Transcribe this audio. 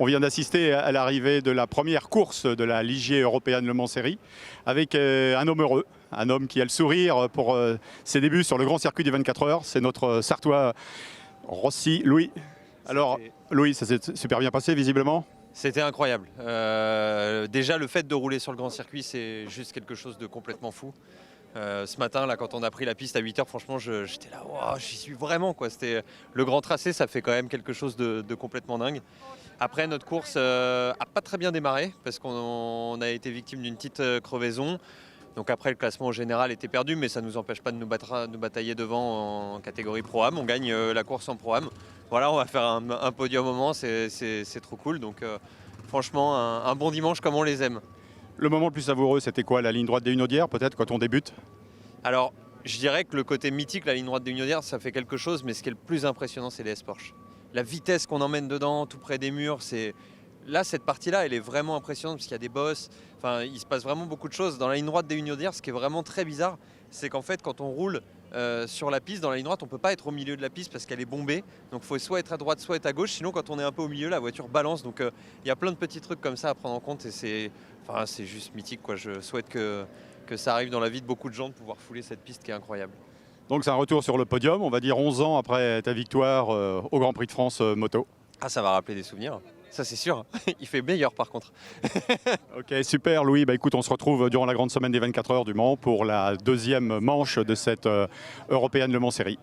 On vient d'assister à l'arrivée de la première course de la Ligier européenne Le Mans Série avec un homme heureux, un homme qui a le sourire pour ses débuts sur le grand circuit des 24 heures. C'est notre Sartois Rossi, Louis. Alors Louis, ça s'est super bien passé visiblement? C'était incroyable. Déjà, le fait de rouler sur le grand circuit, c'est juste quelque chose de complètement fou. Ce matin, là, quand on a pris la piste à 8 h, franchement, j'étais là, wow, j'y suis vraiment, quoi. C'était le grand tracé, ça fait quand même quelque chose de complètement dingue. Après, notre course a pas très bien démarré parce qu'on a été victime d'une petite crevaison. Donc après, le classement général était perdu, mais ça ne nous empêche pas de nous batailler devant en catégorie Pro-Am. On gagne la course en Pro-Am. Voilà, on va faire un podium au moment, c'est trop cool. Donc franchement, un bon dimanche comme on les aime. Le moment le plus savoureux, c'était quoi? La ligne droite des Hunaudières, peut-être, quand on débute? Alors, je dirais que le côté mythique, la ligne droite des Hunaudières, ça fait quelque chose, mais ce qui est le plus impressionnant, c'est les S-Porsche. La vitesse qu'on emmène dedans, tout près des murs, c'est... Là, cette partie-là, elle est vraiment impressionnante parce qu'il y a des bosses. Enfin, il se passe vraiment beaucoup de choses. Dans la ligne droite des Hunaudières, ce qui est vraiment très bizarre, c'est qu'en fait, quand on roule sur la piste, dans la ligne droite, on ne peut pas être au milieu de la piste parce qu'elle est bombée. Donc, il faut soit être à droite, soit être à gauche. Sinon, quand on est un peu au milieu, la voiture balance. Donc, il y a plein de petits trucs comme ça à prendre en compte et c'est juste mythique, quoi. Je souhaite que ça arrive dans la vie de beaucoup de gens de pouvoir fouler cette piste qui est incroyable. Donc c'est un retour sur le podium, on va dire 11 ans après ta victoire au Grand Prix de France moto. Ah, ça va rappeler des souvenirs, ça c'est sûr. Il fait meilleur par contre. Ok, super Louis. Bah, écoute, on se retrouve durant la grande semaine des 24 heures du Mans pour la deuxième manche de cette européenne Le Mans Série.